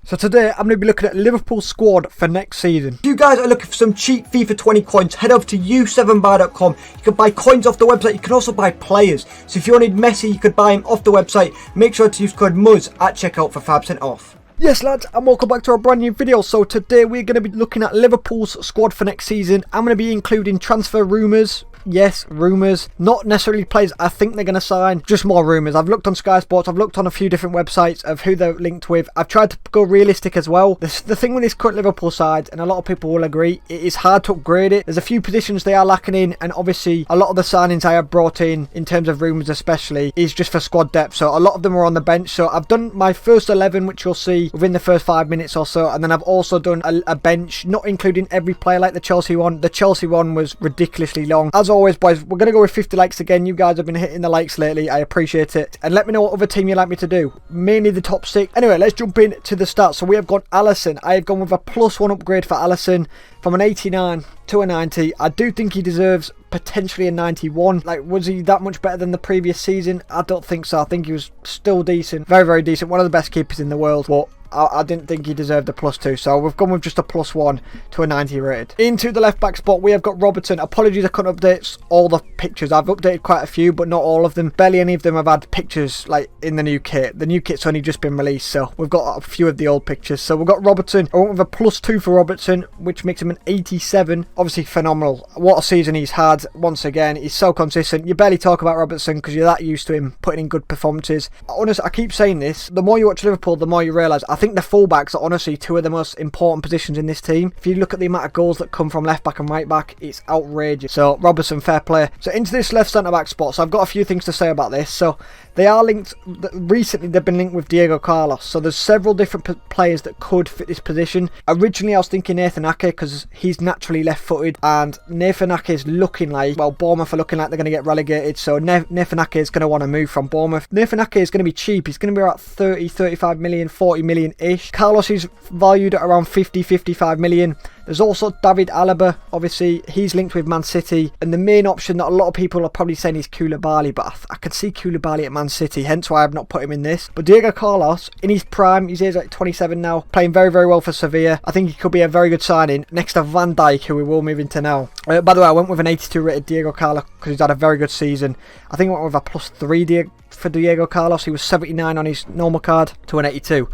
So today I'm going to be looking at Liverpool's squad for next season. If you guys are looking for some cheap FIFA 20 coins, head over to u7buy.com. You can buy coins off the website, you can also buy players. So if you wanted Messi, you could buy him off the website. Make sure to use code MUZZ at checkout for 5% off. Yes lads, and welcome back to our brand new video. So today we're going to be looking at Liverpool's squad for next season. I'm going to be including transfer rumours. Yes, rumours, not necessarily players I think they're going to sign, just more rumours. I've looked on Sky Sports, I've looked on a few different websites of who they're linked with. I've tried to go realistic as well. The thing with this current Liverpool side, and a lot of people will agree, it is hard to upgrade it. There's a few positions they are lacking in, and obviously a lot of the signings I have brought in terms of rumours especially, is just for squad depth. So a lot of them are on the bench. So I've done my first 11, which you'll see within the first 5 minutes or so, and then I've also done a bench, not including every player like the Chelsea one. The Chelsea one was ridiculously long. As always, boys, we're going to go with 50 likes again. You guys have been hitting the likes lately. I appreciate it. And let me know what other team you'd like me to do. Mainly the top 6. Anyway, let's jump into the stats. So we have got Alisson. I have gone with a +1 upgrade for Alisson from an 89 to a 90. I do think he deserves potentially a 91. Like, was he that much better than the previous season? I don't think so. I think he was still decent. Very, very decent. One of the best keepers in the world. But I didn't think he deserved a +2, so we've gone with just a +1 to a 90 rated. Into the left back spot, we have got Robertson. Apologies, I couldn't update all the pictures. I've updated quite a few, but not all of them. Barely any of them have had pictures like in the new kit. The new kit's only just been released, so we've got a few of the old pictures. So we've got Robertson. I went with a +2 for Robertson, which makes him an 87. Obviously phenomenal. What a season he's had. Once again, he's so consistent. You barely talk about Robertson because you're that used to him putting in good performances. Honestly, I keep saying this. The more you watch Liverpool, the more you realise I think the fullbacks are honestly two of the most important positions in this team. If you look at the amount of goals that come from left back and right back, it's outrageous. So Robertson, fair play. So into this left centre back spot, so I've got a few things to say about this. So they are linked, recently they've been linked with DIJK Carlos. So there's several different players that could fit this position. Originally I was thinking Nathan Ake because he's naturally left footed, and Nathan Ake is looking like, well, Bournemouth are looking like they're going to get relegated. So Nathan Ake is going to want to move from Bournemouth. Nathan Ake is going to be cheap. He's going to be about 30, 35 million, 40 million ish. Carlos is valued at around 50, 55 million. There's also David Alaba. Obviously, he's linked with Man City. And the main option that a lot of people are probably saying is Koulibaly, but I can see Koulibaly at Man City, hence why I've not put him in this. But DIJK Carlos, in his prime, he's like 27 now, playing very, very well for Sevilla. I think he could be a very good signing next to Van Dijk, who we will move into now. By the way, I went with an 82 rated DIJK Carlos because he's had a very good season. I think I went with a +3 for DIJK Carlos. He was 79 on his normal card to an 82.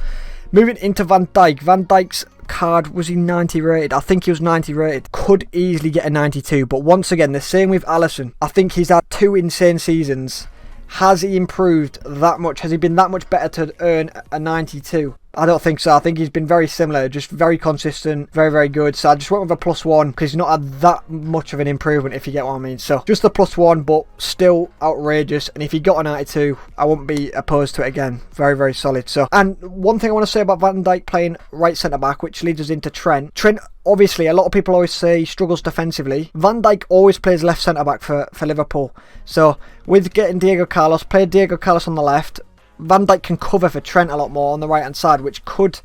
Moving into Van Dijk. Van Dijk's card, was he 90 rated? I think he was 90 rated. Could easily get a 92, but once again, the same with Alisson. I think he's had 2 insane seasons. Has he improved that much? Has he been that much better to earn a 92? I don't think so. I think he's been very similar, just very consistent, very, very good. So I just went with a +1 because he's not had that much of an improvement, if you get what I mean. So just a +1, but still outrageous. And if he got a 92, I wouldn't be opposed to it again. Very, very solid. So, and one thing I want to say about Van Dijk playing right centre back, which leads us into Trent. Trent, obviously, a lot of people always say he struggles defensively. Van Dijk always plays left centre back for Liverpool. So with getting DIJK Carlos, play DIJK Carlos on the left, Van Dijk can cover for Trent a lot more on the right hand side, which could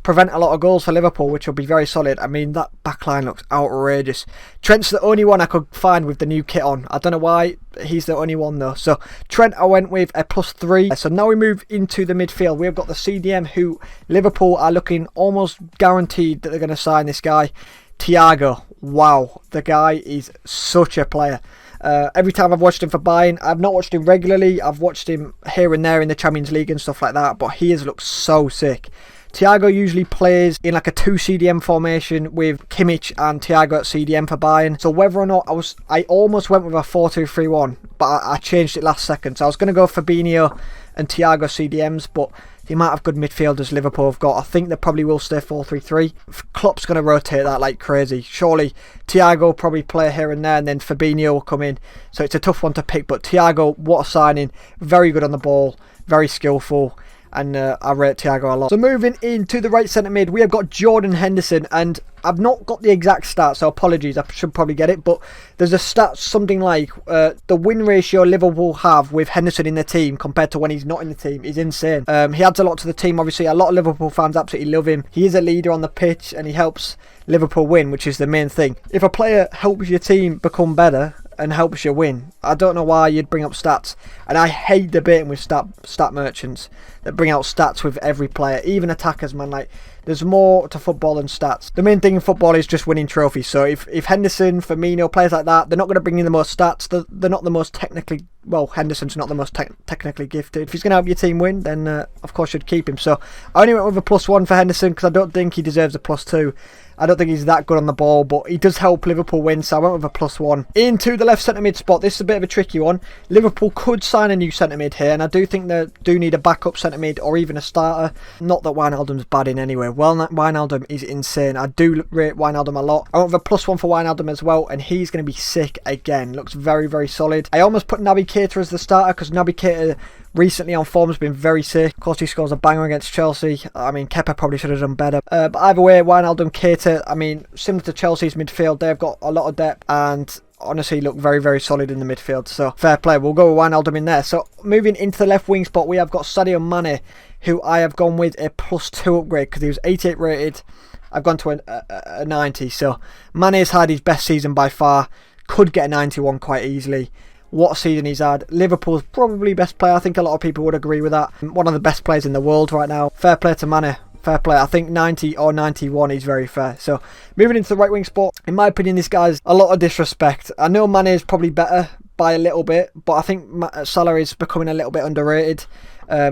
prevent a lot of goals for Liverpool, which will be very solid. I mean, that back line looks outrageous. Trent's the only one I could find with the new kit on. I don't know why, he's the only one though. So Trent, I went with a +3. So now we move into the midfield. We've got the CDM, who Liverpool are looking almost guaranteed that they're going to sign this guy. THIAGO. Wow, the guy is such a player. Every time I've watched him for Bayern, I've not watched him regularly. I've watched him here and there in the Champions League and stuff like that, but he has looked so sick. THIAGO usually plays in like a 2 CDM formation with Kimmich and THIAGO at CDM for Bayern. So whether or not I almost went with a 4-2-3-1, but I changed it last second. So I was going to go Fabinho and THIAGO CDMs, but the amount of good midfielders Liverpool have got, I think they probably will stay 4-3-3. Klopp's going to rotate that like crazy. Surely THIAGO will probably play here and there, and then Fabinho will come in. So it's a tough one to pick, but THIAGO, what a signing. Very good on the ball, very skillful. And I rate THIAGO a lot. So moving into the right centre mid, we have got Jordan Henderson, and I've not got the exact stats, so apologies, I should probably get it, but there's a stat something like the win ratio Liverpool have with Henderson in the team compared to when he's not in the team is insane. He adds a lot to the team. Obviously a lot of Liverpool fans absolutely love him. He is a leader on the pitch and he helps Liverpool win, which is the main thing. If a player helps your team become better, and helps you win. I don't know why you'd bring up stats, and I hate debating with stat merchants that bring out stats with every player, even attackers, man. Like, there's more to football than stats. The main thing in football is just winning trophies. So if Henderson, Fabinho, players like that, they're not going to bring in the most stats. They're not the most technically, well, Henderson's not the most technically gifted. If he's going to help your team win, then of course you'd keep him. So I only went with a +1 for Henderson because I don't think he deserves a +2. I don't think he's that good on the ball, but he does help Liverpool win, so I went with a +1. Into the left centre mid spot, this is a bit of a tricky one. Liverpool could sign a new centre mid here, and I do think they do need a backup centre mid or even a starter. Not that Wijnaldum's bad in any way. Well, Wijnaldum is insane. I do rate Wijnaldum a lot. I went with a +1 for Wijnaldum as well, and he's going to be sick again. Looks very, very solid. I almost put Naby Keita as the starter because Naby Keita recently on form has been very sick. Of course, he scores a banger against Chelsea. I mean, Kepa probably should have done better. But either way, Wijnaldum, Keita, I mean, similar to Chelsea's midfield, they've got a lot of depth and honestly look very, very solid in the midfield. So, fair play. We'll go with Wijnaldum in there. So, moving into the left wing spot, we have got Sadio Mane, who I have gone with a +2 upgrade because he was 88 rated. I've gone to a 90. So, Mane's had his best season by far. Could get a 91 quite easily. What a season he's had. Liverpool's probably best player. I think a lot of people would agree with that. One of the best players in the world right now. Fair play to Mane. Fair play. I think 90 or 91 is very fair. So, moving into the right wing spot, in my opinion, this guy's a lot of disrespect. I know Mane is probably better by a little bit, but I think Salah is becoming a little bit underrated.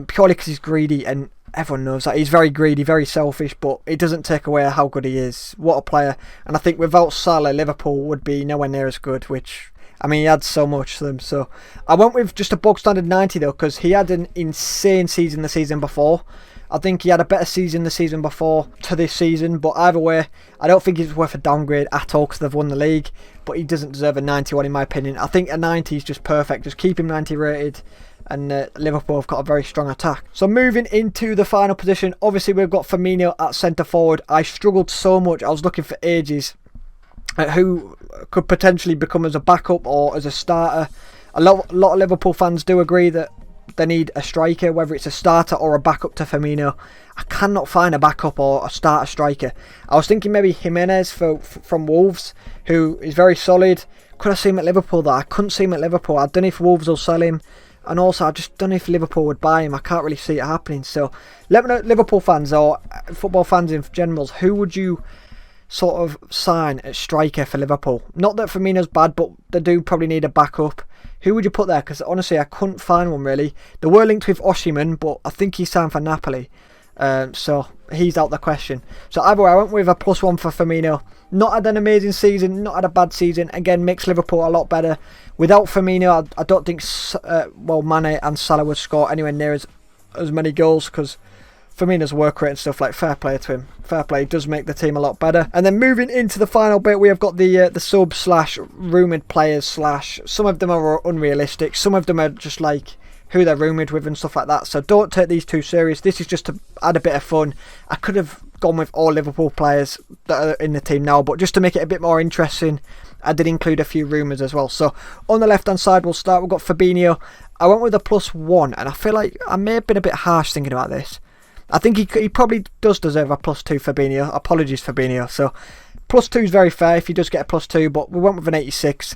Purely because he's greedy, and everyone knows that. He's very greedy, very selfish, but it doesn't take away how good he is. What a player. And I think without Salah, Liverpool would be nowhere near as good, which, I mean, he had so much to them. So I went with just a bog standard 90 though, because he had an insane season the season before. I think he had a better season the season before to this season, but either way, I don't think he's worth a downgrade at all because they've won the league, but he doesn't deserve a 91 in my opinion. I think a 90 is just perfect. Just keep him 90 rated, and Liverpool have got a very strong attack. So moving into the final position, obviously we've got Fabinho at centre forward. I struggled so much. I was looking for ages at who could potentially become as a backup or as a starter. A lot of Liverpool fans do agree that they need a striker, whether it's a starter or a backup to Firmino. I cannot find a backup or a starter striker. I was thinking maybe Jimenez from Wolves, who is very solid. Could I see him at Liverpool though? I couldn't see him at Liverpool. I don't know if Wolves will sell him. And also, I just don't know if Liverpool would buy him. I can't really see it happening. So, let me know, Liverpool fans or football fans in general, who would you sort of sign at striker for Liverpool? Not that Firmino's bad, but they do probably need a backup. Who would you put there? Because honestly, I couldn't find one really. They were linked with Osimhen, but I think he's signed for Napoli. So he's out the question. So either way, I went with a +1 for Firmino. Not had an amazing season, not had a bad season. Again, makes Liverpool a lot better. Without Firmino, I don't think Mane and Salah would score anywhere near as many goals, because Firmino's work rate and stuff, like, fair play to him. Fair play, does make the team a lot better. And then moving into the final bit, we have got the sub slash rumoured players slash, some of them are unrealistic, some of them are just like who they're rumoured with and stuff like that. So don't take these too serious. This is just to add a bit of fun. I could have gone with all Liverpool players that are in the team now, but just to make it a bit more interesting, I did include a few rumours as well. So on the left hand side, we'll start. We've got Fabinho. I went with a +1, and I feel like I may have been a bit harsh thinking about this. I think he probably does deserve a +2, Fabinho. Apologies, Fabinho. So +2 is very fair if he does get a +2, but we went with an 86.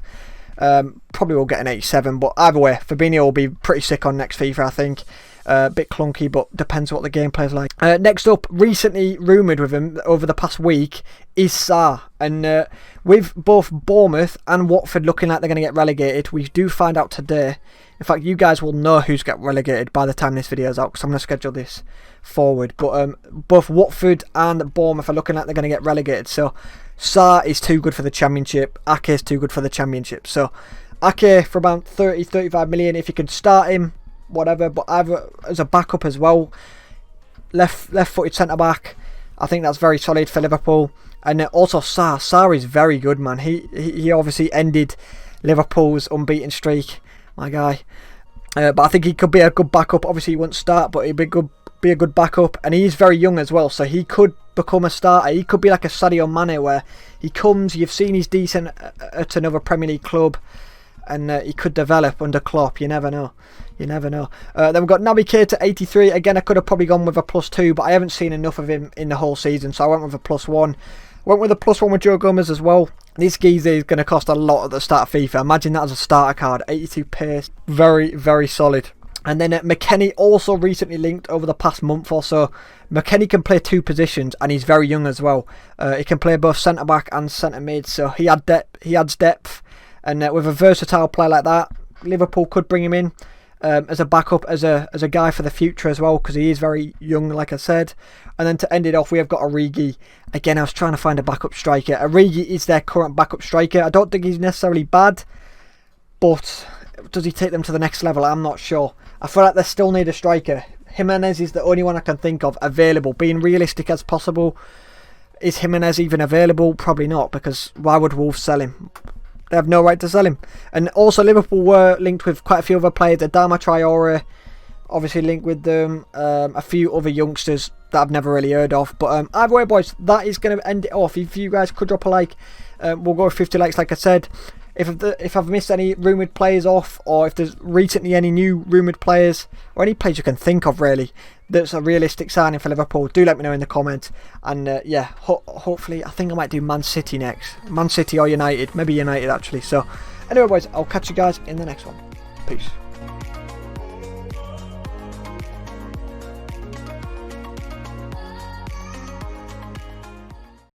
Probably will get an 87, but either way, Fabinho will be pretty sick on next FIFA, I think. A bit clunky, but depends what the gameplay is like. Next up, recently rumoured with him over the past week is Sarr. And with both Bournemouth and Watford looking like they're going to get relegated, we do find out today. In fact, you guys will know who's got relegated by the time this video is out, because I'm going to schedule this forward. But both Watford and Bournemouth are looking like they're going to get relegated. So Sarr is too good for the Championship. Ake is too good for the Championship. So Ake for about 30-35 million, if you can start him, whatever, but either as a backup as well, left-footed centre-back, I think that's very solid for Liverpool. And also Sarr is very good, man. He obviously ended Liverpool's unbeaten streak, my guy. But I think he could be a good backup. Obviously he won't start, but he'd be a good backup, and he's very young as well, so he could become a starter. He could be like a Sadio Mane, where he comes, you've seen he's decent at another Premier League club, and he could develop under Klopp. You never know. You never know. Then we've got Naby Keita 83. Again, I could have probably gone with a +2, but I haven't seen enough of him in the whole season, so I went with a +1. Went with a +1 with Joe Gomez as well. This geezer is going to cost a lot at the start of FIFA. Imagine that as a starter card. 82 pace. Very, very solid. And then McKennie also recently linked over the past month or so. McKennie can play 2 positions and he's very young as well. He can play both centre-back and centre-mid, so he adds depth. And with a versatile player like that, Liverpool could bring him in as a backup, as a guy for the future as well, because he is very young, like I said. And then to end it off, we have got Origi. Again, I was trying to find a backup striker. Origi is their current backup striker. I don't think he's necessarily bad, but does he take them to the next level? I'm not sure. I feel like they still need a striker. Jimenez is the only one I can think of available. Being realistic as possible, is Jimenez even available? Probably not, because why would Wolves sell him? They have no right to sell him. And also Liverpool were linked with quite a few other players. Adama Traore, obviously linked with them. A few other youngsters that I've never really heard of. But either way, boys, that is going to end it off. If you guys could drop a like, we'll go with 50 likes like I said. If I've missed any rumoured players off, or if there's recently any new rumoured players, or any players you can think of really, that's a realistic signing for Liverpool, do let me know in the comments. And yeah, hopefully, I think I might do Man City next. Man City or United, maybe United actually. So anyway boys, I'll catch you guys in the next one. Peace.